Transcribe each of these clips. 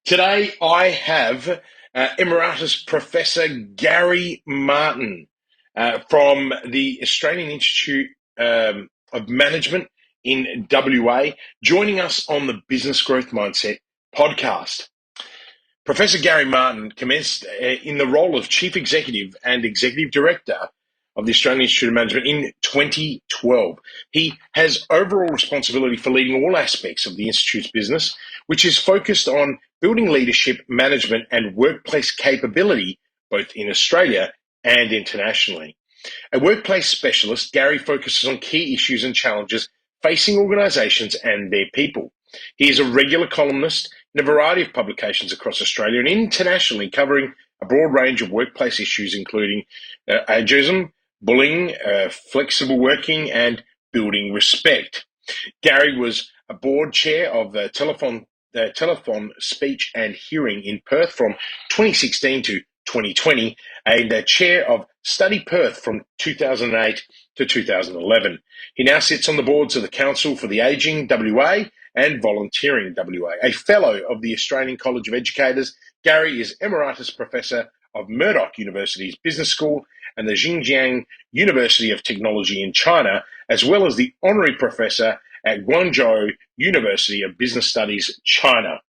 Today, I have Emeritus Professor Gary Martin from the Australian Institute of Management in WA, joining us on the Business Growth Mindset podcast. Professor Gary Martin commenced in the role of Chief Executive and Executive Director of the Australian Institute of Management in 2012. He has overall responsibility for leading all aspects of the Institute's business, which is focused on building leadership, management, and workplace capability, both in Australia and internationally. A workplace specialist, Gary focuses on key issues and challenges facing organisations and their people. He is a regular columnist in a variety of publications across Australia and internationally, covering a broad range of workplace issues, including ageism, bullying, flexible working, and building respect. Gary was a board chair of the Telephone Speech and Hearing in Perth from 2016 to 2020, and the chair of Study Perth from 2008 to 2011. He now sits on the boards of the Council for the Ageing WA and Volunteering WA. A fellow of the Australian College of Educators, Gary is Emeritus Professor of Murdoch University's Business School and the Xinjiang University of Technology in China, as well as the Honorary Professor at Guangzhou University of Business Studies, China.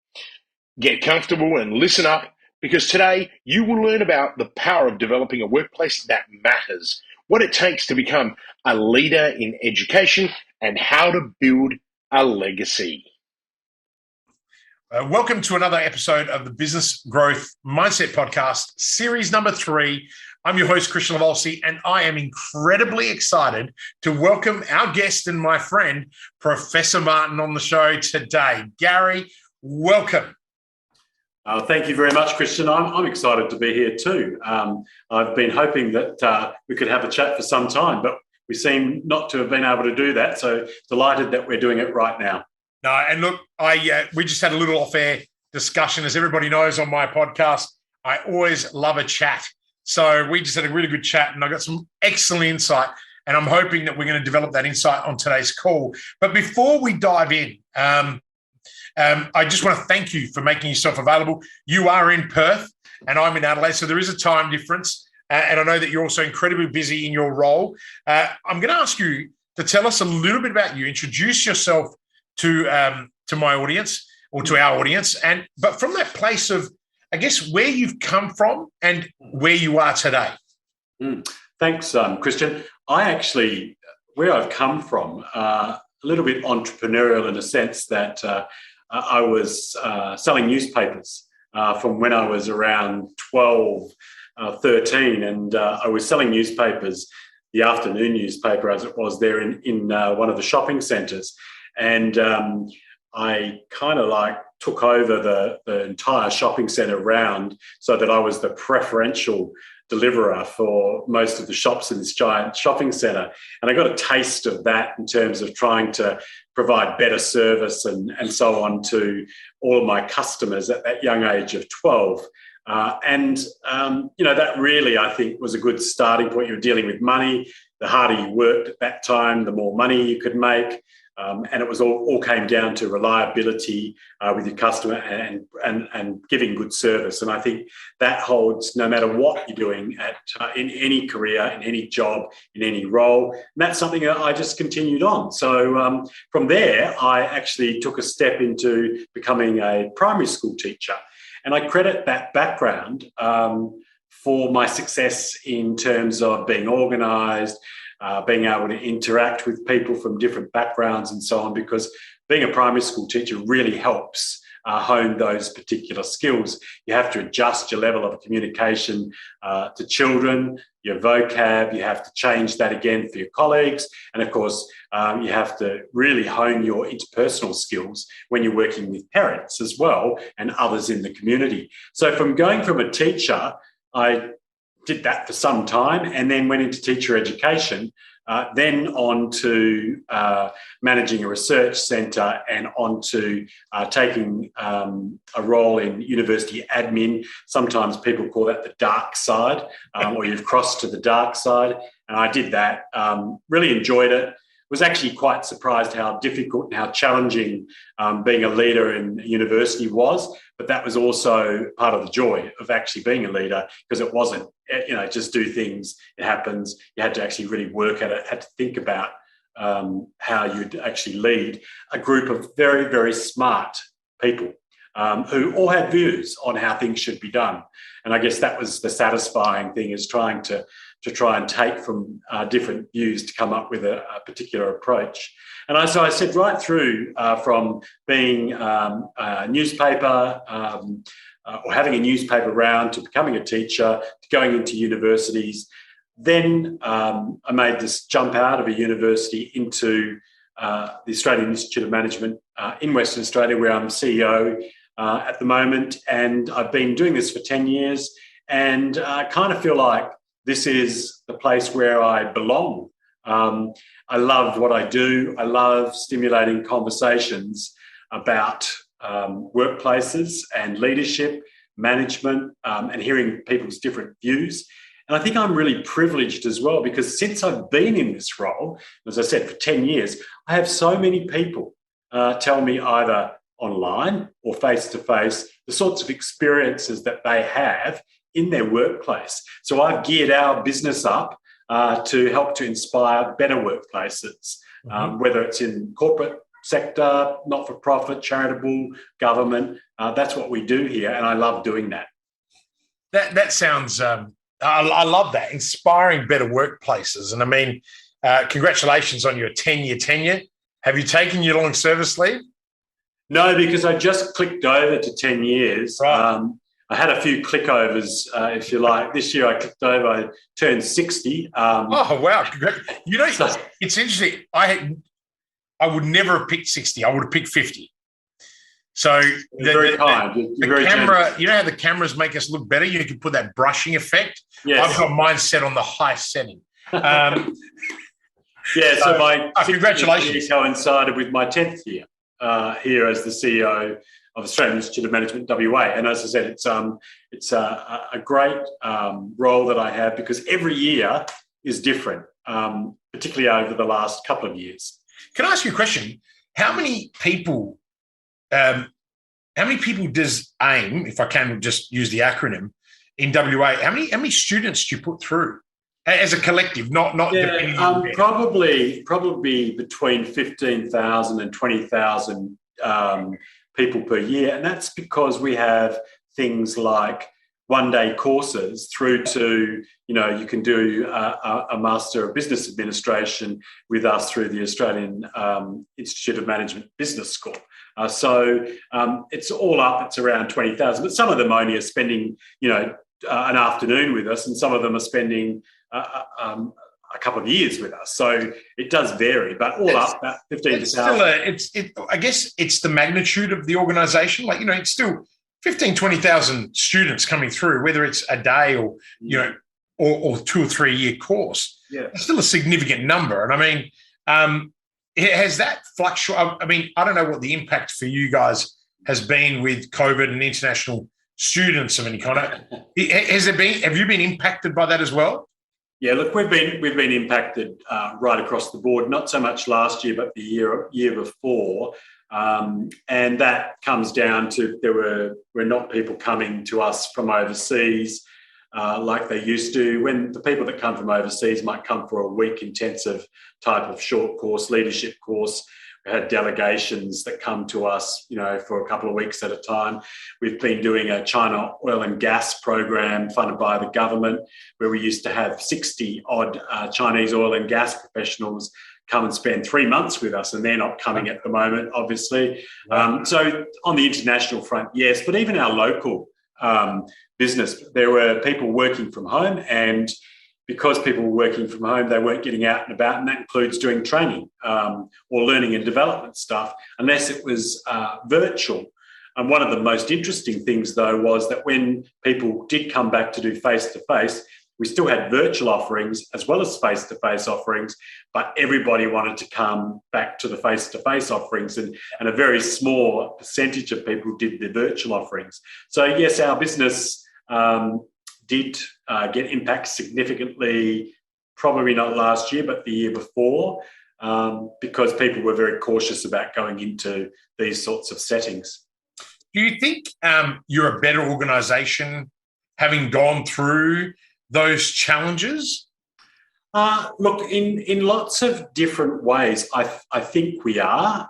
Get comfortable and listen up, because today you will learn about the power of developing a workplace that matters, what it takes to become a leader in education, and how to build a legacy. Welcome to another episode of the Business Growth Mindset Podcast, series number 3. I'm your host, Christian Livolsi, and I am incredibly excited to welcome our guest and my friend, Professor Martin, on the show today. Gary, welcome. Thank you very much, Christian. I'm excited to be here too. I've been hoping that we could have a chat for some time, but we seem not to have been able to do that. So delighted that we're doing it right now. No, and look, we just had a little off-air discussion. As everybody knows on my podcast, I always love a chat. So we just had a really good chat, and I got some excellent insight, and I'm hoping that we're going to develop that insight on today's call. But before we dive in, I just want to thank you for making yourself available. You are in Perth, and I'm in Adelaide, so there is a time difference, and I know that you're also incredibly busy in your role. I'm going to ask you to tell us a little bit about you, introduce yourself to my audience, or to our audience, but from that place of, I guess, where you've come from and where you are today. Thanks, Christian. Where I've come from, a little bit entrepreneurial in a sense that I was selling newspapers from when I was around 12, 13, and I was selling newspapers, the afternoon newspaper as it was there in one of the shopping centres. And I kind of took over the entire shopping centre round, so that I was the preferential deliverer for most of the shops in this giant shopping centre. And I got a taste of that in terms of trying to provide better service and so on to all of my customers at that young age of 12. That really, I think, was a good starting point. You were dealing with money. The harder you worked at that time, the more money you could make. And it was all came down to reliability with your customer and giving good service. And I think that holds no matter what you're doing in any career, in any job, in any role. And that's something that I just continued on. So from there, I actually took a step into becoming a primary school teacher. And I credit that background for my success in terms of being organised, being able to interact with people from different backgrounds and so on, because being a primary school teacher really helps hone those particular skills. You have to adjust your level of communication to children, your vocab, you have to change that again for your colleagues. And of course, you have to really hone your interpersonal skills when you're working with parents as well and others in the community. So from going from a teacher, I did that for some time and then went into teacher education, then on to managing a research centre and on to taking a role in university admin. Sometimes people call that the dark side, or you've crossed to the dark side. And I did that, really enjoyed it. was actually quite surprised how difficult and how challenging being a leader in university was. But that was also part of the joy of actually being a leader, because it wasn't, just do things, it happens. You had to actually really work at it, had to think about how you'd actually lead a group of very, very smart people who all had views on how things should be done. And I guess that was the satisfying thing, is trying to try and take from different views to come up with a particular approach. And so I said right through from being a newspaper or having a newspaper round, to becoming a teacher, to going into universities. Then I made this jump out of a university into the Australian Institute of Management in Western Australia, where I'm CEO at the moment. And I've been doing this for 10 years, and I kind of feel like this is the place where I belong. I love what I do. I love stimulating conversations about workplaces and leadership, management, and hearing people's different views. And I think I'm really privileged as well, because since I've been in this role, as I said, for 10 years, I have so many people tell me, either online or face-to-face, the sorts of experiences that they have in their workplace. So I've geared our business up to help to inspire better workplaces, whether it's in corporate sector, not-for-profit, charitable, government. That's what we do here, and I love doing that. That sounds... I love that, inspiring better workplaces. And I mean, congratulations on your 10-year tenure. Have you taken your long service leave? No, because I just clicked over to 10 years. Right. I had a few clickovers, if you like. This year I clicked over, I turned 60. Oh, wow. It's interesting. I would never have picked 60. I would have picked 50. So very kind. The camera, you know how the cameras make us look better? You can put that brushing effect. Yes. I've got mine set on the high setting. So my congratulations coincided with my 10th year here as the CEO of Australian Institute of Management WA. And as I said, it's a great role that I have, because every year is different, particularly over the last couple of years. Can I ask you a question? How many people does AIM, if I can just use the acronym, in WA, how many students do you put through as a collective, not depending on probably between 15,000 and 20,000 people per year. And that's because we have things like one-day courses through to, you can do a Master of Business Administration with us through the Australian Institute of Management Business School. So it's all up, it's around 20,000. But some of them only are spending, an afternoon with us, and some of them are spending a couple of years with us. So it does vary, but all up about 15,000. I guess it's the magnitude of the organisation. Like, it's still 15, 20,000 students coming through, whether it's a day or, or 2 or 3 year course. Yeah. It's still a significant number. And I mean, has that fluctuated? I mean, I don't know what the impact for you guys has been with COVID and international students of any kind. Have you been impacted by that as well? Yeah, look, we've been impacted right across the board. Not so much last year, but the year before, and that comes down to there were not people coming to us from overseas like they used to. When the people that come from overseas might come for a week intensive type of short course, leadership course. We had delegations that come to us, for a couple of weeks at a time. We've been doing a China oil and gas program funded by the government, where we used to have 60 odd Chinese oil and gas professionals come and spend 3 months with us, and they're not coming at the moment, obviously. So on the international front, yes, but even our local business, there were people working from home, and because people were working from home, they weren't getting out and about, and that includes doing training or learning and development stuff, unless it was virtual. And one of the most interesting things, though, was that when people did come back to do face-to-face, we still had virtual offerings as well as face-to-face offerings, but everybody wanted to come back to the face-to-face offerings, and a very small percentage of people did the virtual offerings. So, yes, our business did get impacted significantly, probably not last year, but the year before. because people were very cautious about going into these sorts of settings. Do you think you're a better organisation having gone through those challenges? Look, in lots of different ways, I think we are.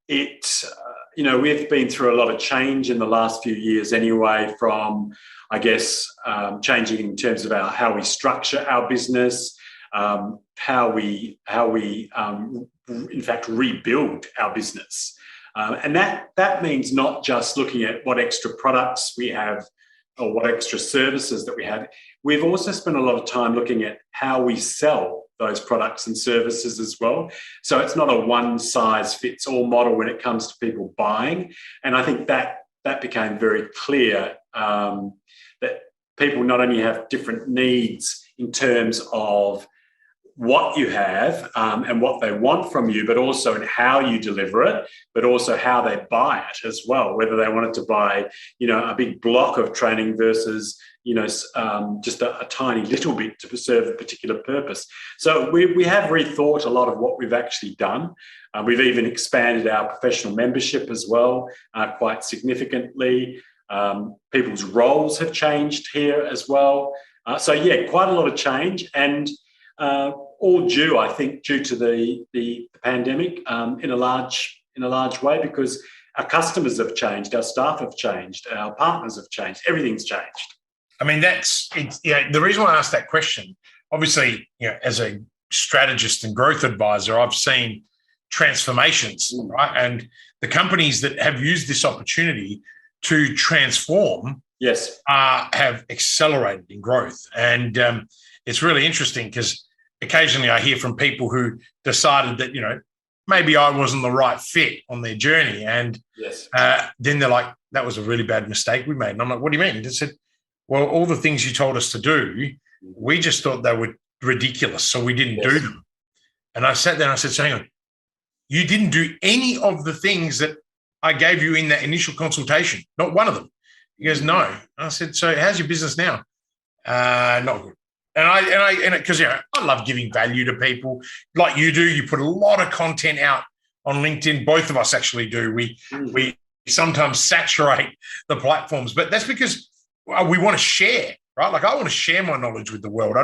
We've been through a lot of change in the last few years anyway, from, I guess, changing in terms of how we structure our business, how we in fact rebuild our business. And that means not just looking at what extra products we have or what extra services that we have. We've also spent a lot of time looking at how we sell those products and services as well. So it's not a one-size-fits-all model when it comes to people buying. And I think that became very clear, that people not only have different needs in terms of what you have and what they want from you, but also in how you deliver it, but also how they buy it as well, whether they wanted to buy, a big block of training versus, just a tiny little bit to serve a particular purpose. So we have rethought a lot of what we've actually done. We've even expanded our professional membership as well, quite significantly. People's roles have changed here as well. Quite a lot of change, and all due, I think, due to the pandemic in a large way, because our customers have changed, our staff have changed, our partners have changed, everything's changed. I mean, the reason why I asked that question, obviously, as a strategist and growth advisor, I've seen transformations, right? And the companies that have used this opportunity to transform, yes, have accelerated in growth. And it's really interesting because occasionally I hear from people who decided that, maybe I wasn't the right fit on their journey. And yes, then they're like, that was a really bad mistake we made. And I'm like, what do you mean? They said, well, all the things you told us to do, we just thought they were ridiculous, so we didn't do them. And I sat there and I said, so hang on, you didn't do any of the things that I gave you in that initial consultation, not one of them. He goes, no. I said, so how's your business now? Not good. And because I love giving value to people like you do. You put a lot of content out on LinkedIn. Both of us actually do. We sometimes saturate the platforms, but that's because we want to share, right? Like I want to share my knowledge with the world.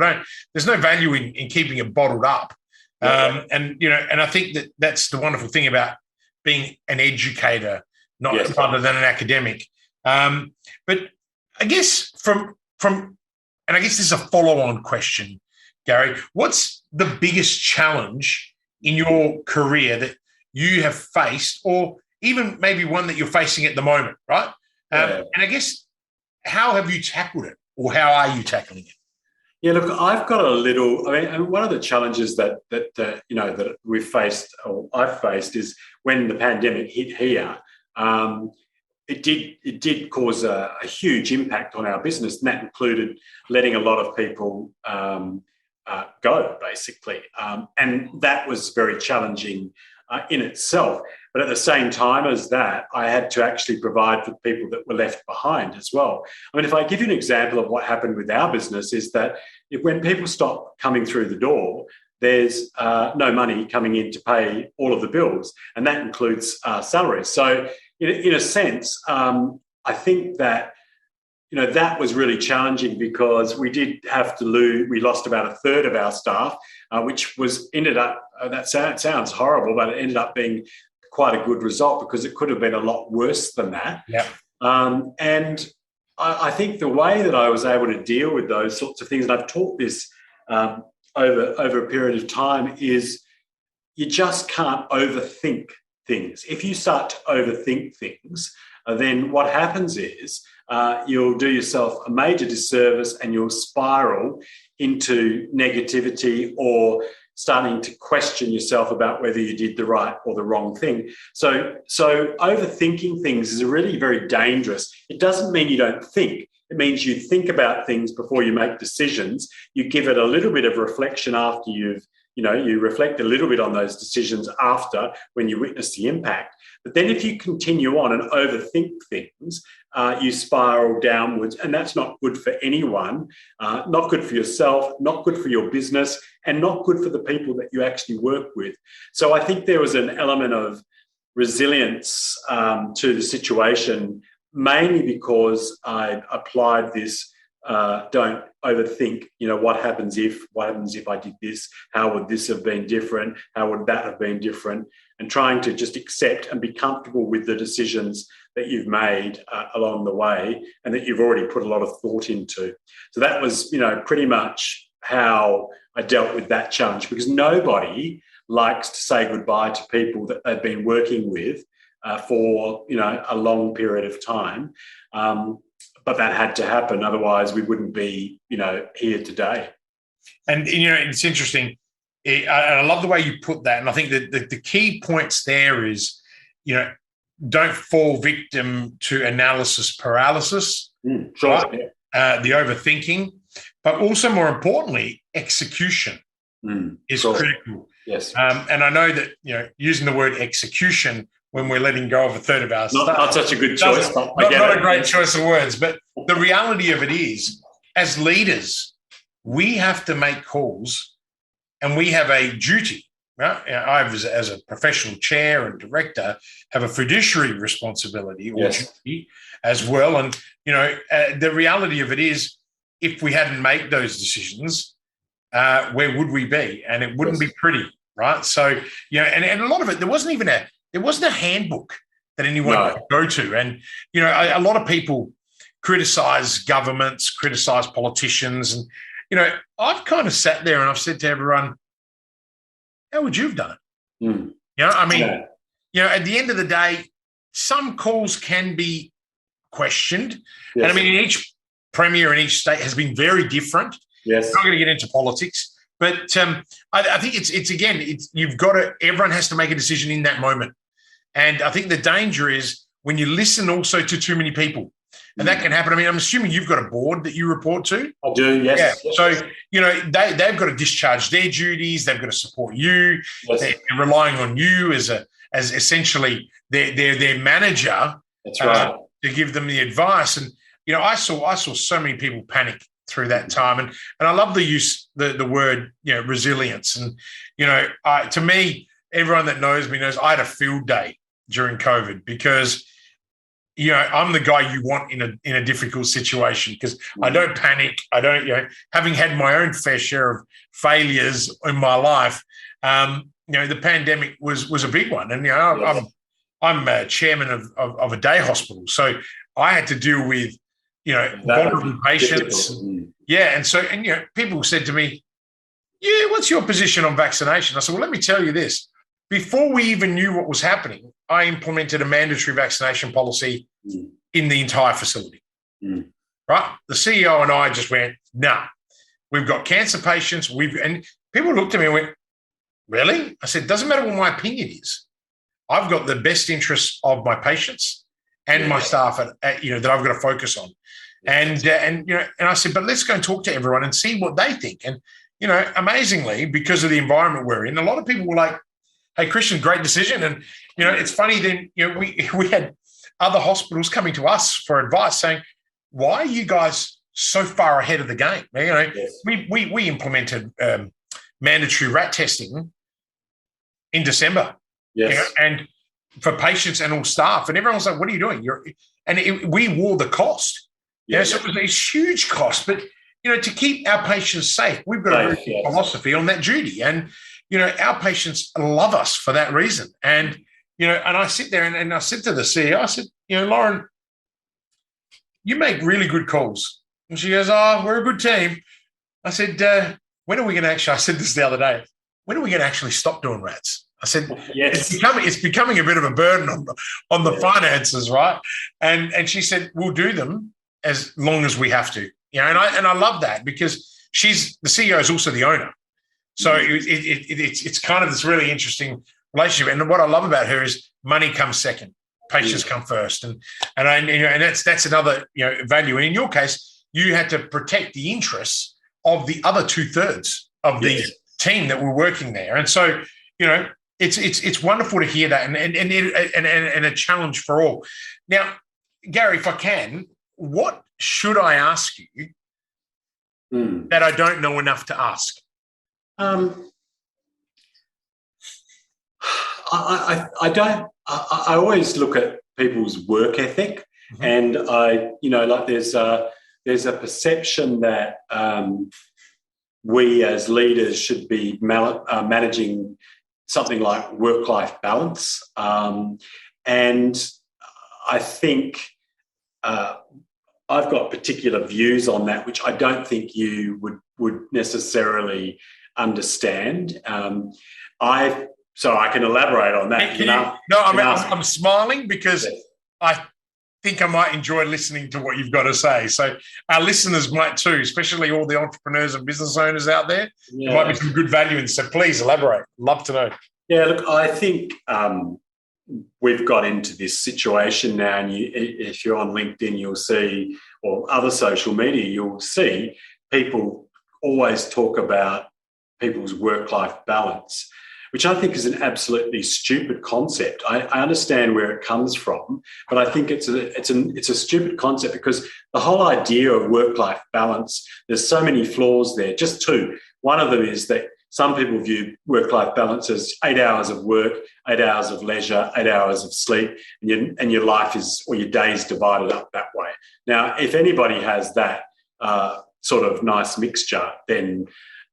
There's no value in keeping it bottled up. And I think that's the wonderful thing about being an educator, rather than an academic. But I guess and I guess this is a follow-on question, Gary. What's the biggest challenge in your career that you have faced, or even maybe one that you're facing at the moment, right? And I guess, how have you tackled it, or how are you tackling it? Yeah, look, I've got a little. One of the challenges that we've faced, or I've faced, is when the pandemic hit here. It did cause a huge impact on our business, and that included letting a lot of people go, basically. And that was very challenging in itself. But at the same time as that, I had to actually provide for people that were left behind as well. I mean, if I give you an example of what happened with our business, is that when people stop coming through the door, there's no money coming in to pay all of the bills, and that includes salaries. So in a sense, I think that that was really challenging, because we did have to we lost about a third of our staff, which ended up, that sounds horrible, but it ended up being quite a good result, because it could have been a lot worse than that. Yeah. And I think the way that I was able to deal with those sorts of things, and I've taught this over a period of time, is you just can't overthink things. If you start to overthink things, then what happens is you'll do yourself a major disservice, and you'll spiral into negativity, or starting to question yourself about whether you did the right or the wrong thing. So overthinking things is really very dangerous. It doesn't mean you don't think. It means you think about things before you make decisions. You give it a little bit of reflection after you've you reflect a little bit on those decisions after when you witness the impact. But then if you continue on and overthink things, you spiral downwards, and that's not good for anyone, not good for yourself, not good for your business, and not good for the people that you actually work with. So I think there was an element of resilience to the situation, mainly because I applied this don't overthink, what happens if I did this, how would this have been different, how would that have been different, and trying to just accept and be comfortable with the decisions that you've made along the way and that you've already put a lot of thought into. So that was, pretty much how I dealt with that challenge, because nobody likes to say goodbye to people that they've been working with for, a long period of time. But that had to happen. Otherwise, we wouldn't be, here today. And, it's interesting. I love the way you put that. And I think that the key points there is, don't fall victim to analysis paralysis, Sure. Right? The overthinking, but also more importantly, execution is critical. Yes. And I know that, using the word execution when we're letting go of a third of our stuff. Not such a good choice. Not a great choice of words, but the reality of it is, as leaders, we have to make calls and we have a duty. Right? I, as a professional chair and director, have a fiduciary responsibility or duty as well. And, the reality of it is, if we hadn't made those decisions, where would we be? And it wouldn't be pretty, right? So, and a lot of it, there wasn't a handbook that anyone could go to. And, a lot of people criticize governments, criticize politicians. And, I've kind of sat there and I've said to everyone, how would you have done it? At the end of the day, some calls can be questioned. Yes. And each premier in each state has been very different. Yes. I'm not going to get into politics. But I think everyone has to make a decision in that moment. And I think the danger is when you listen also to too many people. And that can happen. I'm assuming you've got a board that you report to. I do, yes. Yeah. So, they've got to discharge their duties. They've got to support you. Yes. They're relying on you as essentially their manager. That's right. To give them the advice. And, I saw so many people panic through that time. And I love the word, resilience. And, to me, everyone that knows me knows I had a field day during COVID because, I'm the guy you want in a difficult situation because I don't panic. I don't, having had my own fair share of failures in my life, the pandemic was a big one. And, I'm a chairman of a day hospital. So I had to deal with, vulnerable patients. Yeah. And people said to me, what's your position on vaccination? I said, well, let me tell you this. Before we even knew what was happening, I implemented a mandatory vaccination policy in the entire facility. Right? The CEO and I just went, nah, we've got cancer patients. And people looked at me and went, really? I said, doesn't matter what my opinion is. I've got the best interests of my patients and my staff that I've got to focus on. And I said, but let's go and talk to everyone and see what they think. And, amazingly, because of the environment we're in, a lot of people were like, hey, Christian, great decision. And, it's funny then, we had other hospitals coming to us for advice saying, why are you guys so far ahead of the game? We implemented mandatory rat testing in December. Yes. And for patients and all staff. And everyone was like, what are you doing? We wore the cost. So it was a huge cost. But, to keep our patients safe, we've got a very philosophy on that duty. And, our patients love us for that reason. And, and I sit there and I said to the CEO, I said, Lauren, you make really good calls. And she goes, oh, we're a good team. I said, when are we going to actually, I said this the other day, when are we going to actually stop doing rats? I said, it's becoming a bit of a burden on the finances, right? And she said, we'll do them as long as we have to. And I love that because the CEO is also the owner. So it's kind of this really interesting relationship. And what I love about her is money comes second, patients come first, and that's another value. And in your case, you had to protect the interests of the other 2/3 of team that were working there. And so, it's wonderful to hear that, and a challenge for all. Now, Gary, if I can, what should I ask you that I don't know enough to ask? I don't. I always look at people's work ethic, and there's a perception that we as leaders should be managing something like work-life balance, and I think I've got particular views on that, which I don't think you would necessarily understand. So I can elaborate on that. I'm smiling because I think I might enjoy listening to what you've got to say. So our listeners might too, especially all the entrepreneurs and business owners out there. Yeah. There might be some good value in this. So please elaborate. Love to know. Yeah, look, I think we've got into this situation now, and if you're on LinkedIn, you'll see, or other social media, you'll see people always talk about people's work-life balance, which I think is an absolutely stupid concept. I understand where it comes from, but I think it's a stupid concept, because the whole idea of work-life balance, there's so many flaws there. Just two. One of them is that some people view work-life balance as 8 hours of work, 8 hours of leisure, 8 hours of sleep, and your life or your day is divided up that way. Now, if anybody has that sort of nice mixture, then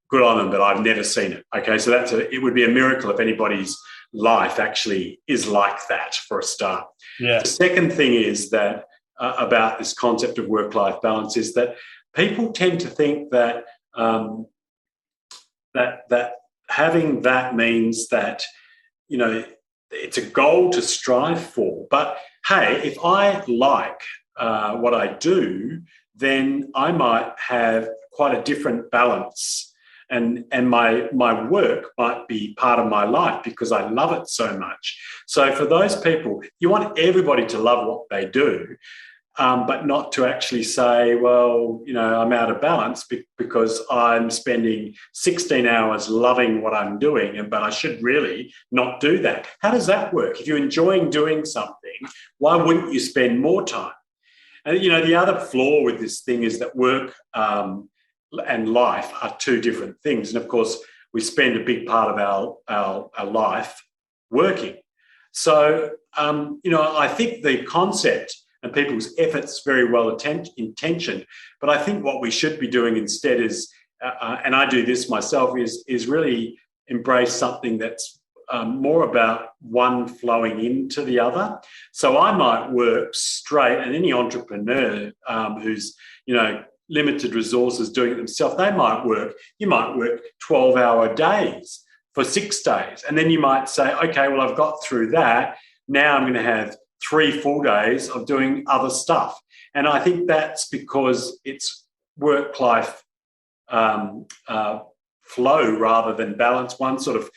good on them, but I've never seen it. Okay, so it would be a miracle if anybody's life actually is like that, for a start. Yeah. The second thing is that about this concept of work-life balance is that people tend to think that that having that means that, it's a goal to strive for. But hey, if I like what I do, then I might have quite a different balance. And my work might be part of my life because I love it so much. So for those people, you want everybody to love what they do, but not to actually say, well, I'm out of balance because I'm spending 16 hours loving what I'm doing, but I should really not do that. How does that work? If you're enjoying doing something, why wouldn't you spend more time? And, the other flaw with this thing is that work and life are two different things. And of course, we spend a big part of our life working. So, I think the concept and people's efforts very well intentioned, but I think what we should be doing instead is, and I do this myself, is really embrace something that's more about one flowing into the other. So I might work straight, and any entrepreneur who's, limited resources doing it themselves, you might work 12-hour days for 6 days. And then you might say, okay, well, I've got through that. Now I'm going to have 3 full days of doing other stuff. And I think that's because it's work-life flow rather than balance. One sort of,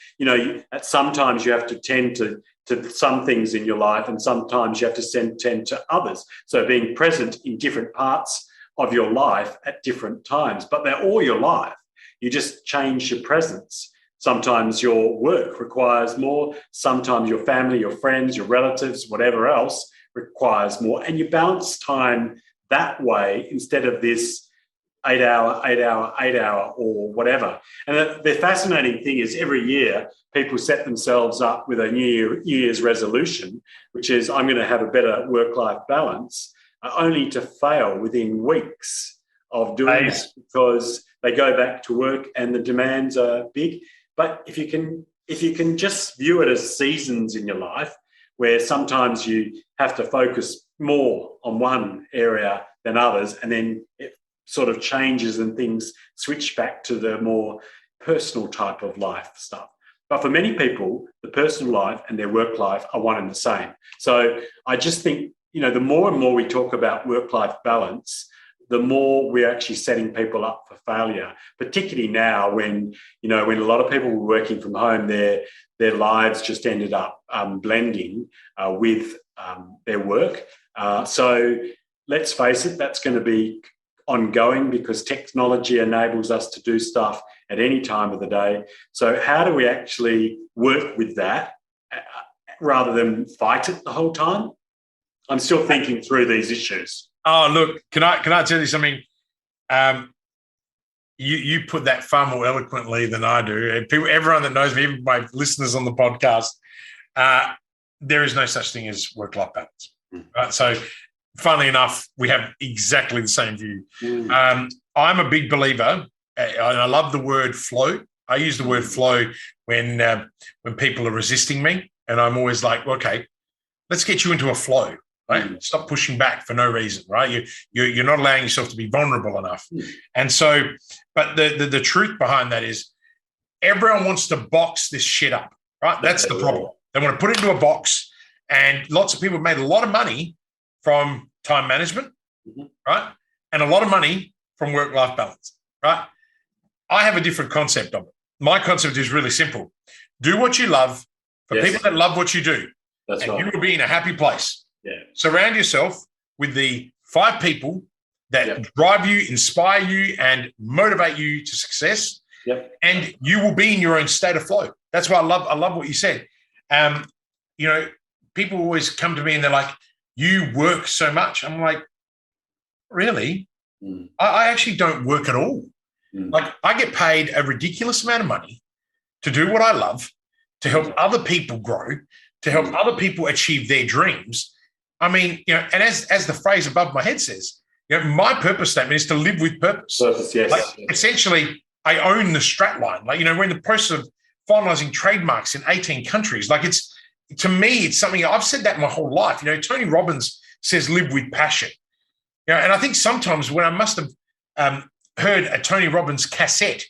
sometimes you have to tend to some things in your life, and sometimes you have to tend to others. So being present in different parts of your life at different times, but they're all your life. You just change your presence. Sometimes your work requires more. Sometimes your family, your friends, your relatives, whatever else requires more. And you balance time that way instead of this 8 hour or whatever. And the fascinating thing is every year people set themselves up with a New Year's resolution, which is, I'm going to have a better work-life balance, only to fail within weeks of doing it because they go back to work and the demands are big. But if you can just view it as seasons in your life, where sometimes you have to focus more on one area than others, and then it sort of changes and things switch back to the more personal type of life stuff. But for many people, the personal life and their work life are one and the same. So I just think, the more and more we talk about work-life balance, the more we're actually setting people up for failure, particularly now when a lot of people were working from home, their lives just ended up blending with their work. So let's face it, that's going to be ongoing because technology enables us to do stuff at any time of the day. So how do we actually work with that rather than fight it the whole time? I'm still thinking through these issues. Oh, look, can I tell you something? You put that far more eloquently than I do. And everyone that knows me, even my listeners on the podcast, there is no such thing as work-life balance. Right? So, funnily enough, we have exactly the same view. I'm a big believer, and I love the word flow. I use the word flow when people are resisting me, and I'm always like, okay, let's get you into a flow. Right? Stop pushing back for no reason, right? You're not allowing yourself to be vulnerable enough. And so, but the truth behind that is everyone wants to box this shit up, right? That's the problem. They want to put it into a box, and lots of people have made a lot of money from time management, right? And a lot of money from work-life balance, right? I have a different concept of it. My concept is really simple. Do what you love for people that love what you do. That's and right. you will be in a happy place. Yeah. Surround yourself with the 5 people that drive you, inspire you, and motivate you to success. And you will be in your own state of flow. That's why I love what you said. People always come to me and they're like, you work so much. I'm like, really? I actually don't work at all. Like, I get paid a ridiculous amount of money to do what I love, to help other people grow, to help other people achieve their dreams. I mean, and as the phrase above my head says, my purpose statement is to live with purpose. Purpose, yes. Like, essentially, I own the strat line. Like, we're in the process of finalizing trademarks in 18 countries. Like, to me, it's something I've said that my whole life. Tony Robbins says, live with passion. And I think sometimes when I must have heard a Tony Robbins cassette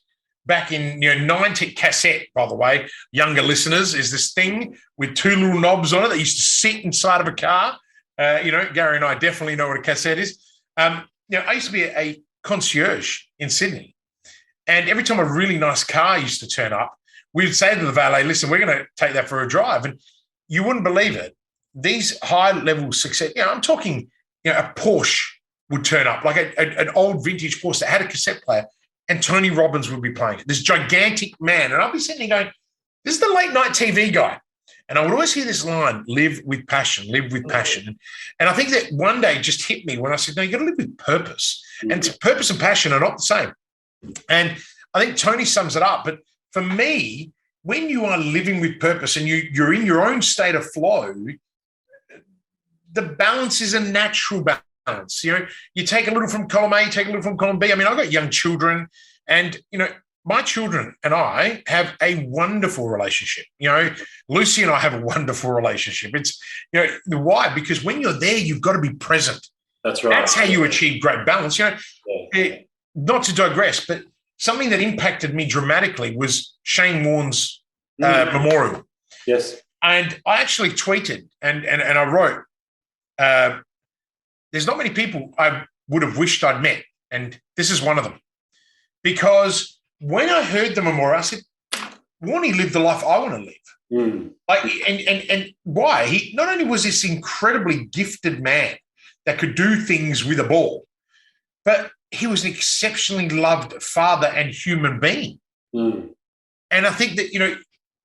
back in 90 cassette, by the way, younger listeners, is this thing with 2 little knobs on it that used to sit inside of a car. Gary and I definitely know what a cassette is. I used to be a concierge in Sydney. And every time a really nice car used to turn up, we'd say to the valet, listen, we're going to take that for a drive. And you wouldn't believe it. These high-level success, I'm talking, a Porsche would turn up, like an old vintage Porsche that had a cassette player, and Tony Robbins would be playing it. This gigantic man. And I'd be sitting there going, this is the late-night TV guy. And I would always hear this line, live with passion, live with passion. And I think that one day just hit me when I said, no, you got to live with purpose. And purpose and passion are not the same. And I think Tony sums it up. But for me, when you are living with purpose and you're in your own state of flow, the balance is a natural balance. You take a little from column A, you take a little from column B. I mean, I've got young children, and, my children and I have a wonderful relationship. Lucy and I have a wonderful relationship. It's, why? Because when you're there, you've got to be present. That's right. That's how you achieve great balance. Not to digress, but something that impacted me dramatically was Shane Warne's memorial. Yes. And I actually tweeted and I wrote, there's not many people I would have wished I'd met. And this is one of them. Because when I heard the memorial, I said, Warnie lived the life I want to live. Like, and why? He not only was this incredibly gifted man that could do things with a ball, but he was an exceptionally loved father and human being. And I think that,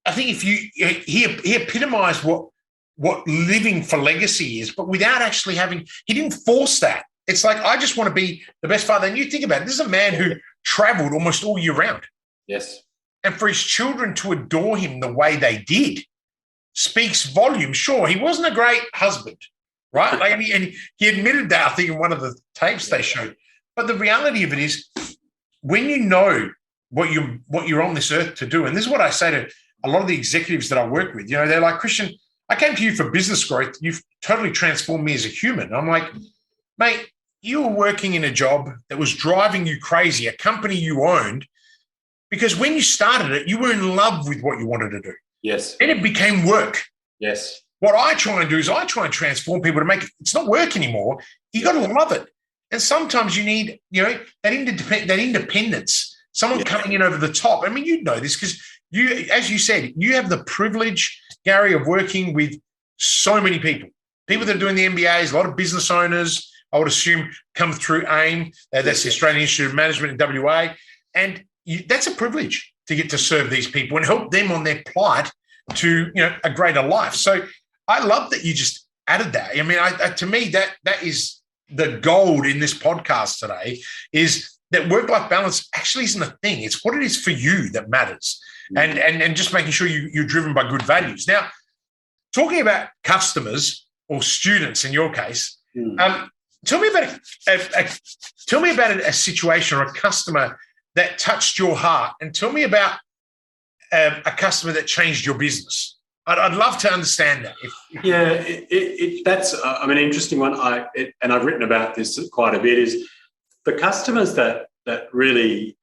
if he epitomized what living for legacy is, but without actually he didn't force that. It's like, I just want to be the best father. And you think about it, this is a man who traveled almost all year round. Yes. And for his children to adore him the way they did speaks volumes. Sure, he wasn't a great husband, right? And he admitted that, I think, in one of the tapes they showed. But the reality of it is, when you know what you're on this earth to do, and this is what I say to a lot of the executives that I work with, they're like, Christian, I came to you for business growth. You've totally transformed me as a human. And I'm like, mate, you were working in a job that was driving you crazy, a company you owned, because when you started it, you were in love with what you wanted to do. Yes. Then it became work. Yes. What I try and do is I try and transform people to make it's not work anymore. You got to love it. And sometimes you need, that independence, someone coming in over the top. I mean, you know this because you, as you said, you have the privilege, Gary, of working with so many people that are doing the MBAs, a lot of business owners, I would assume, come through AIM. That's the Australian Institute of Management in WA. And that's a privilege to get to serve these people and help them on their plight to, a greater life. So I love that you just added that. I mean, to me, that is the gold in this podcast today, is that work-life balance actually isn't a thing. It's what it is for you that matters. And just making sure you're driven by good values. Now, talking about customers or students in your case, tell me about a situation or a customer that touched your heart, and tell me about a customer that changed your business. I'd love to understand that. That's an interesting one. And I've written about this quite a bit. Is the customers that really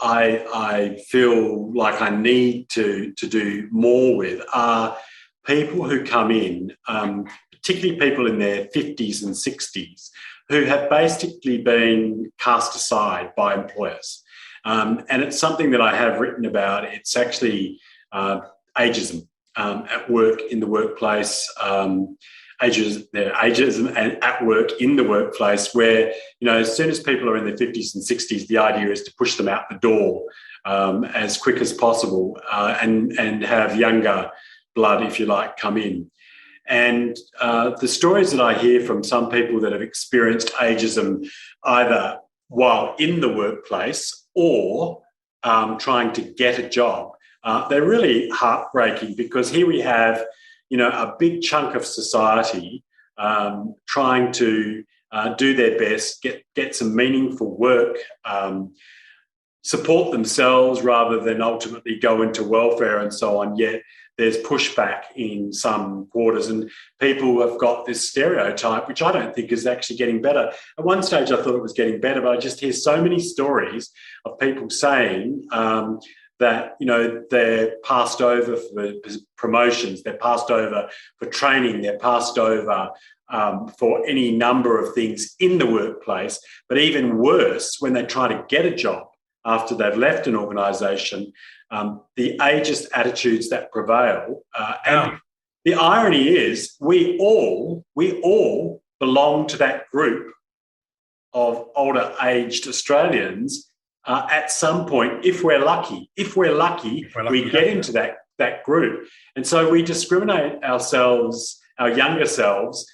I feel like I need to do more with are people who come in, particularly people in their 50s and 60s, who have basically been cast aside by employers. And it's something that I have written about. It's actually ageism at work, in the workplace, ageism and at work in the workplace, where, as soon as people are in their 50s and 60s, the idea is to push them out the door as quick as possible and have younger blood, if you like, come in. And the stories that I hear from some people that have experienced ageism either while in the workplace or trying to get a job, they're really heartbreaking, because here we have, a big chunk of society trying to do their best, get some meaningful work, support themselves rather than ultimately go into welfare and so on, yet there's pushback in some quarters, and people have got this stereotype, which I don't think is actually getting better. At one stage, I thought it was getting better, but I just hear so many stories of people saying that, they're passed over for promotions, they're passed over for training, they're passed over for any number of things in the workplace. But even worse, when they try to get a job after they've left an organisation, the ageist attitudes that prevail. And the irony is we all belong to that group of older aged Australians at some point, if we're lucky, we get into that group. And so we discriminate ourselves, our younger selves,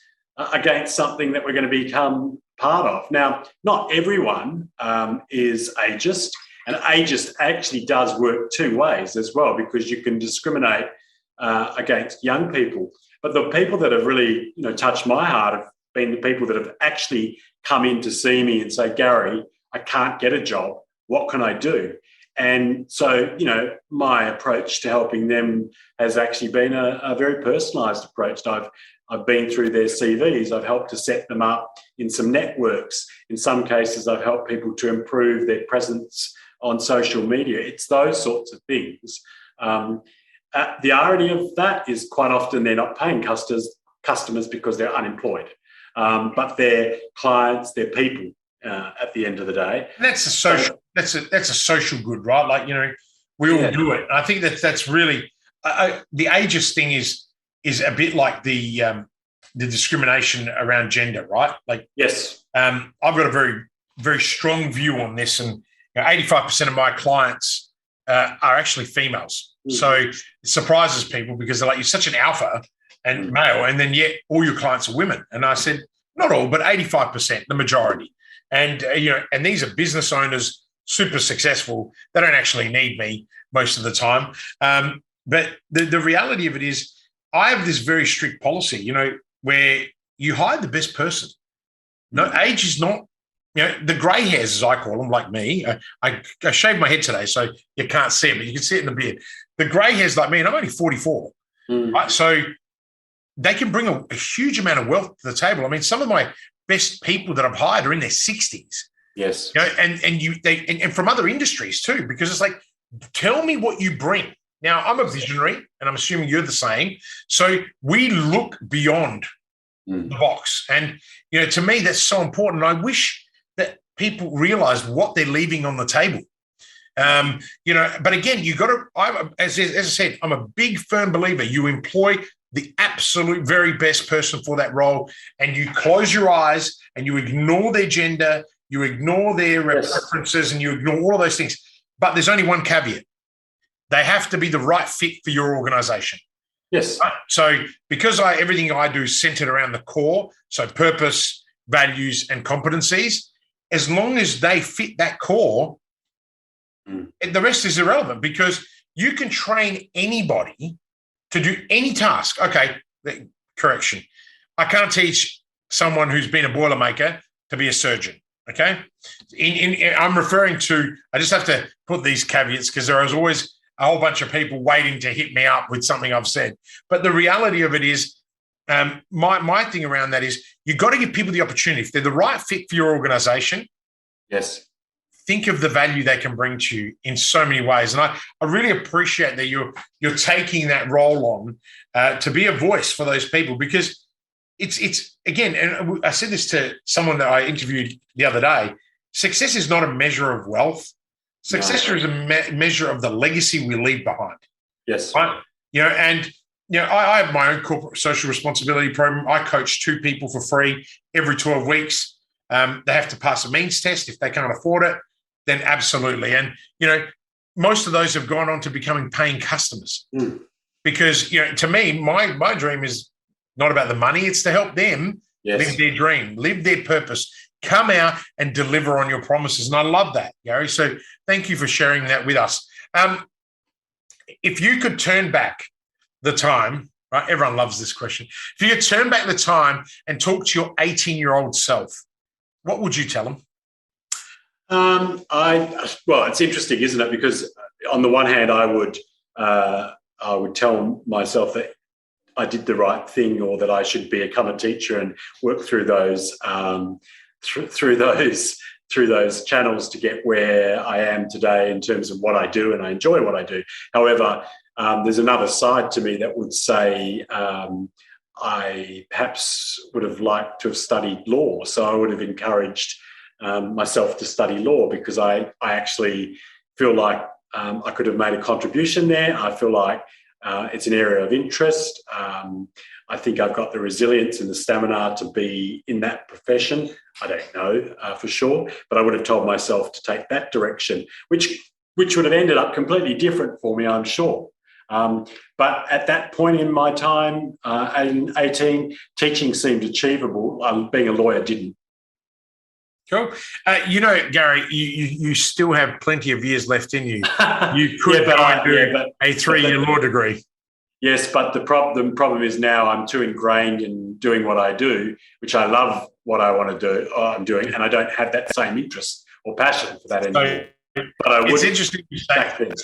against something that we're going to become part of. Now, not everyone is ageist, and ageist actually does work two ways as well, because you can discriminate against young people. But the people that have really, touched my heart have been the people that have actually come in to see me and say, Gary, I can't get a job. What can I do? And so, my approach to helping them has actually been a very personalised approach. I've been through their CVs. I've helped to set them up in some networks. In some cases, I've helped people to improve their presence on social media. It's those sorts of things. The irony of that is quite often they're not paying customers because they're unemployed, but they're clients, they're people at the end of the day. And that's a social. That's a social good, right? Like, we all do it. And I think that's really the ageist thing is a bit like the discrimination around gender, right? Like, yes, I've got a very, very strong view on this, and 85% of my clients are actually females. Mm-hmm. So it surprises people, because they're like, you're such an alpha and male, and then yet all your clients are women. And I said, not all, but 85%, the majority. And and these are business owners, super successful. They don't actually need me most of the time. But the reality of it is, I have this very strict policy, where you hire the best person. No, age is not, the grey hairs, as I call them, like me. I shaved my head today, so you can't see it, but you can see it in the beard. The grey hairs like me, and I'm only 44, right? So they can bring a huge amount of wealth to the table. I mean, some of my best people that I've hired are in their 60s. Yes. And from other industries too, because it's like, tell me what you bring. Now, I'm a visionary, and I'm assuming you're the same. So we look beyond the box. And, to me, that's so important. I wish that people realize what they're leaving on the table. But again, you got to, as I said, I'm a big, firm believer. You employ the absolute very best person for that role, and you close your eyes and you ignore their gender, you ignore their preferences, and you ignore all of those things. But there's only one caveat. They have to be the right fit for your organization. Yes. So because everything I do is centered around the core, so purpose, values, and competencies, as long as they fit that core, the rest is irrelevant, because you can train anybody to do any task. Okay, correction. I can't teach someone who's been a Boilermaker to be a surgeon, okay? I'm referring to, I just have to put these caveats because there is always a whole bunch of people waiting to hit me up with something I've said. But the reality of it is, my thing around that is you've got to give people the opportunity. If they're the right fit for your organization, yes, think of the value they can bring to you in so many ways. And I really appreciate that you're taking that role on to be a voice for those people, because it's again, and I said this to someone that I interviewed the other day, success is not a measure of wealth. Success is a measure of the legacy we leave behind. Yes. Right? I have my own corporate social responsibility program. I coach 2 people for free every 12 weeks. They have to pass a means test. If they can't afford it, then absolutely. And, most of those have gone on to becoming paying customers because, to me, my dream is not about the money. It's to help them live their dream, live their purpose, come out and deliver on your promises. And I love that, Gary. So thank you for sharing that with us. If you could turn back the time, right? Everyone loves this question. If you could turn back the time and talk to your 18-year-old self, what would you tell them? Well, it's interesting, isn't it? Because on the one hand, I would tell myself that I did the right thing, or that I should become a teacher and work through those through those channels to get where I am today in terms of what I do, and I enjoy what I do. However, there's another side to me that would say I perhaps would have liked to have studied law. So I would have encouraged myself to study law, because I actually feel like I could have made a contribution there. I feel like it's an area of interest. I think I've got the resilience and the stamina to be in that profession. I don't know for sure, but I would have told myself to take that direction, which would have ended up completely different for me, I'm sure. But at that point in my time, 18, teaching seemed achievable. Being a lawyer didn't. Cool. Gary, you still have plenty of years left in you. You could do a 3-year law degree. Yes, but the problem is now I'm too ingrained in doing what I do, which I love what I want to do, I'm doing, and I don't have that same interest or passion for that anymore. But I would. It's interesting you say that.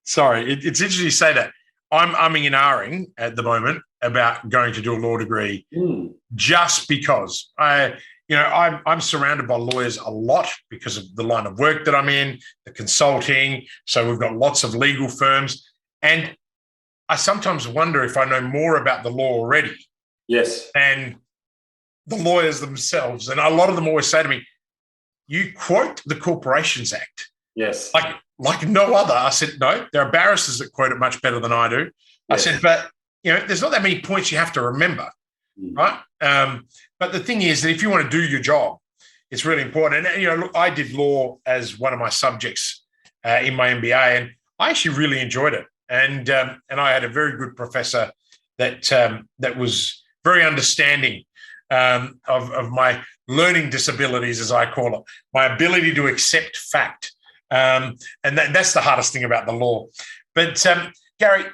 Sorry, it's interesting you say that. I'm umming and ahhing at the moment about going to do a law degree just because I'm surrounded by lawyers a lot because of the line of work that I'm in, the consulting. So we've got lots of legal firms. And I sometimes wonder if I know more about the law already than the lawyers themselves. And a lot of them always say to me, you quote the Corporations Act. Yes. Like no other. I said, no, there are barristers that quote it much better than I do. Yes. I said, but, there's not that many points you have to remember, right? But the thing is that if you want to do your job, it's really important. And, look, I did law as one of my subjects in my MBA, and I actually really enjoyed it. And I had a very good professor that was very understanding of my learning disabilities, as I call it, my ability to accept fact. And that's the hardest thing about the law. But, Gary,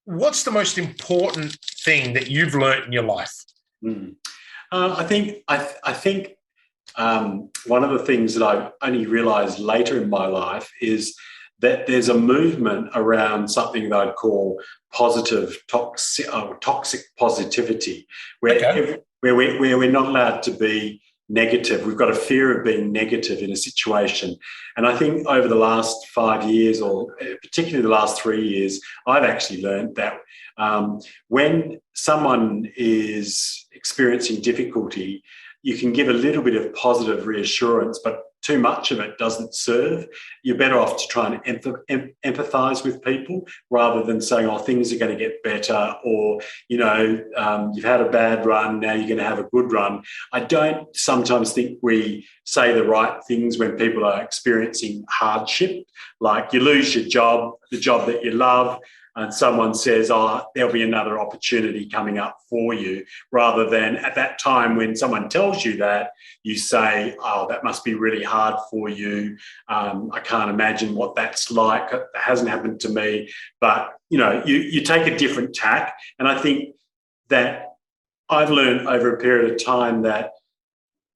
what's the most important thing that you've learned in your life? I think one of the things that I've only realised later in my life is that there's a movement around something that I'd call positive toxic positivity, where we're not allowed to be negative. We've got a fear of being negative in a situation. And I think over the last 5 years, or particularly the last 3 years, I've actually learned that when someone is experiencing difficulty, you can give a little bit of positive reassurance, but too much of it doesn't serve. You're better off to try and empathise with people rather than saying, oh, things are going to get better, or, you've had a bad run, now you're going to have a good run. I don't sometimes think we say the right things when people are experiencing hardship, like you lose your job, the job that you love, and someone says, oh, there'll be another opportunity coming up for you, rather than at that time when someone tells you that, you say, oh, that must be really hard for you. I can't imagine what that's like. It hasn't happened to me. But, you take a different tack. And I think that I've learned over a period of time that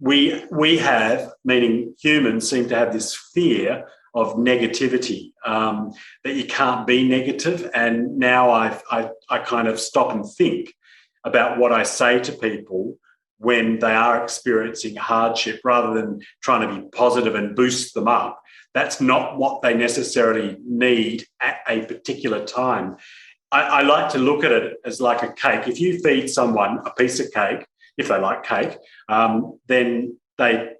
we have, meaning humans, seem to have this fear of negativity, that you can't be negative. And now I kind of stop and think about what I say to people when they are experiencing hardship, rather than trying to be positive and boost them up. That's not what they necessarily need at a particular time. I like to look at it as like a cake. If you feed someone a piece of cake, if they like cake, then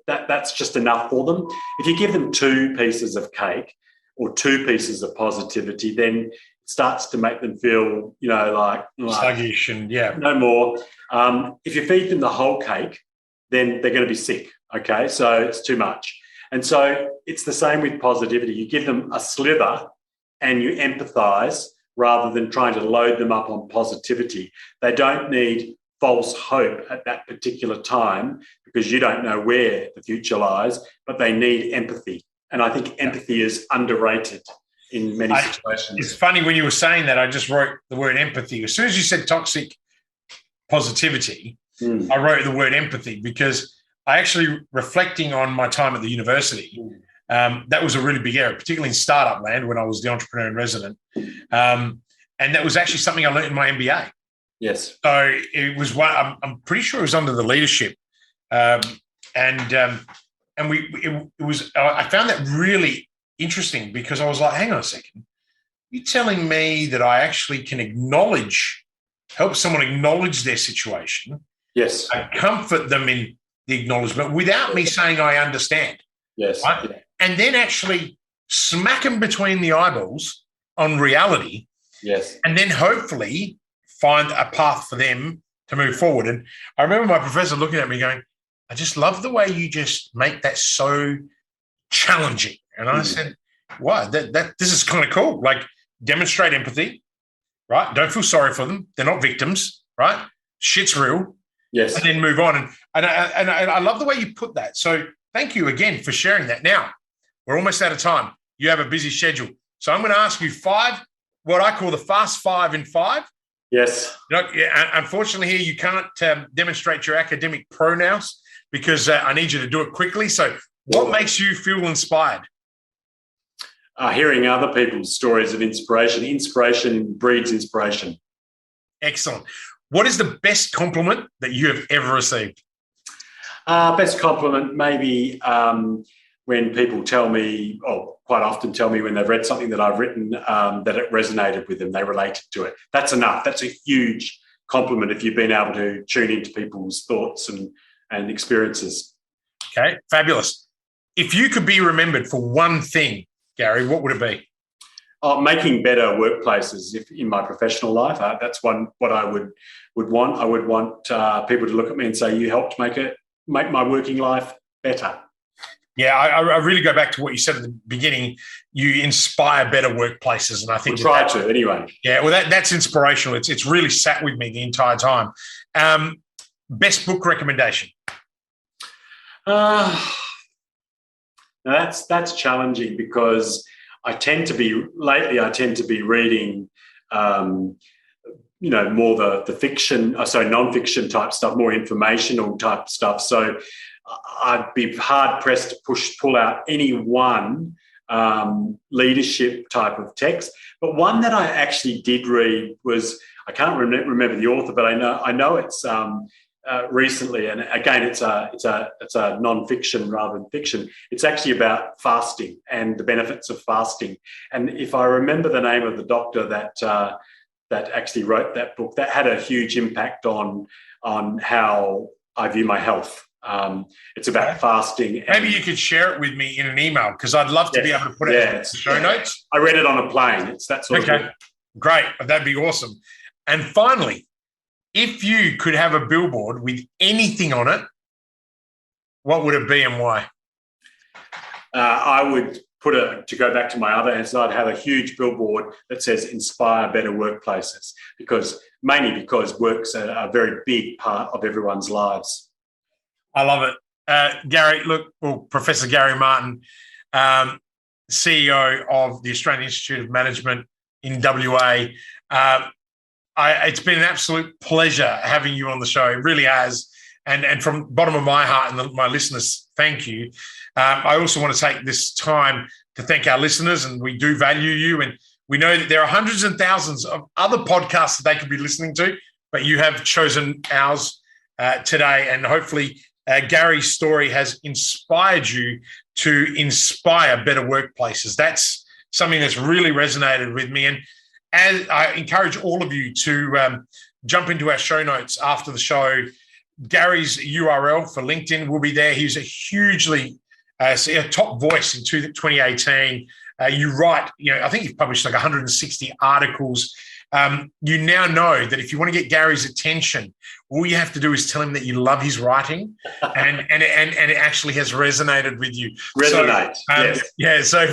that's just enough for them. If you give them 2 pieces of cake or 2 pieces of positivity, then it starts to make them feel, like sluggish and no more. If you feed them the whole cake, then they're going to be sick. Okay, so it's too much. And so it's the same with positivity. You give them a slither and you empathise rather than trying to load them up on positivity. They don't need false hope at that particular time because you don't know where the future lies, but they need empathy. And I think empathy is underrated in many situations. It's funny, when you were saying that, I just wrote the word empathy. As soon as you said toxic positivity, I wrote the word empathy, because I actually, reflecting on my time at the university, that was a really big area, particularly in startup land when I was the entrepreneur in resident. And that was actually something I learned in my MBA. Yes. So it was one. I'm pretty sure it was under the leadership, and it was. I found that really interesting, because I was like, hang on a second, you're telling me that I actually can help someone acknowledge their situation, yes, and comfort them in the acknowledgement without me saying I understand, yes, right? Yeah. And then actually smack them between the eyeballs on reality, yes, and then hopefully find a path for them to move forward. And I remember my professor looking at me going, I just love the way you just make that so challenging. And I said, wow, this is kind of cool. Like, demonstrate empathy, right? Don't feel sorry for them. They're not victims, right? Shit's real. Yes. And then move on. And I love the way you put that. So thank you again for sharing that. Now, we're almost out of time. You have a busy schedule. So I'm going to ask you 5, what I call the fast 5 in 5. Yes. Unfortunately, here you can't demonstrate your academic pronouns, because I need you to do it quickly. So what makes you feel inspired? Hearing other people's stories of inspiration. Inspiration breeds inspiration. Excellent. What is the best compliment that you have ever received? Best compliment, maybe when people tell me, or quite often tell me when they've read something that I've written, that it resonated with them, they related to it. That's enough. That's a huge compliment if you've been able to tune into people's thoughts and experiences. Okay, fabulous. If you could be remembered for one thing, Gary, what would it be? Making better workplaces in my professional life. That's what I would want. I would want people to look at me and say, you helped make my working life better. Yeah, I really go back to what you said at the beginning. You inspire better workplaces, and I think we try to anyway. Yeah, well, that's inspirational. It's really sat with me the entire time. Best book recommendation? Now that's challenging, because I tend to be reading, more the fiction, non-fiction type stuff, more informational type stuff. So I'd be hard pressed to pull out any one leadership type of text. But one that I actually did read was, I can't remember the author, but I know it's recently, and again, it's a non-fiction rather than fiction. It's actually about fasting and the benefits of fasting. And if I remember the name of the doctor that actually wrote that book, that had a huge impact on how I view my health. It's about fasting. Maybe you could share it with me in an email, because I'd love to be able to put it in the show notes. I read it on a plane. It's that sort of thing. Great. That'd be awesome. And finally, if you could have a billboard with anything on it, what would it be and why? I would put to go back to my other answer, I'd have a huge billboard that says inspire better workplaces, mainly because work's a very big part of everyone's lives. I love it. Gary, Professor Gary Martin, CEO of the Australian Institute of Management in WA. It's been an absolute pleasure having you on the show. It really has. And from the bottom of my heart and my listeners, thank you. I also want to take this time to thank our listeners, and we do value you. And we know that there are hundreds and thousands of other podcasts that they could be listening to, but you have chosen ours today. And hopefully Gary's story has inspired you to inspire better workplaces. That's something that's really resonated with me. And as I encourage all of you to jump into our show notes after the show. Gary's URL for LinkedIn will be there. He's a hugely a top voice in 2018. You write, I think you've published like 160 articles. You now know that if you want to get Gary's attention, all you have to do is tell him that you love his writing, and it actually has resonated with you. Resonate. Yes. Yeah. So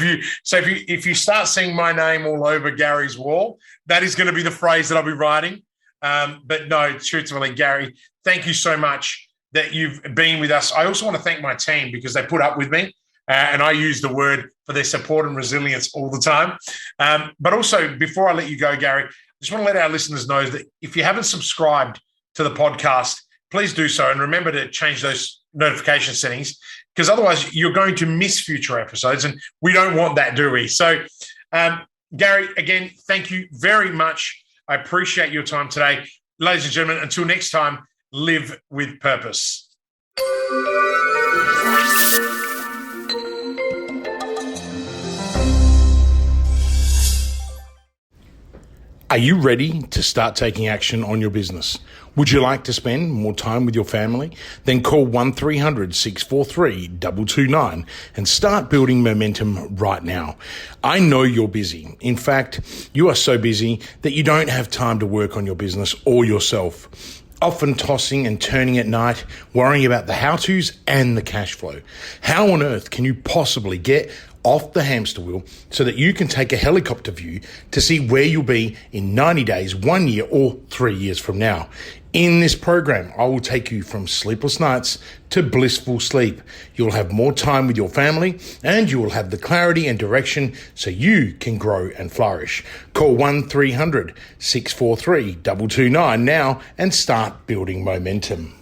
if you start seeing my name all over Gary's wall, that is going to be the phrase that I'll be writing. But no, truthfully, Gary, thank you so much that you've been with us. I also want to thank my team, because they put up with me, and I use the word for their support and resilience all the time. But also, before I let you go, Gary, I just want to let our listeners know that if you haven't subscribed to the podcast, please do so. And remember to change those notification settings, because otherwise you're going to miss future episodes, and we don't want that, do we? So, Gary, again, thank you very much. I appreciate your time today. Ladies and gentlemen, until next time, live with purpose. Are you ready to start taking action on your business? Would you like to spend more time with your family? Then call 1300-643-229 and start building momentum right now. I know you're busy. In fact, you are so busy that you don't have time to work on your business or yourself. Often tossing and turning at night, worrying about the how-tos and the cash flow. How on earth can you possibly get off the hamster wheel so that you can take a helicopter view to see where you'll be in 90 days, 1 year, or 3 years from now? In this program, I will take you from sleepless nights to blissful sleep. You'll have more time with your family, and you will have the clarity and direction so you can grow and flourish. Call 1300-643-229 now and start building momentum.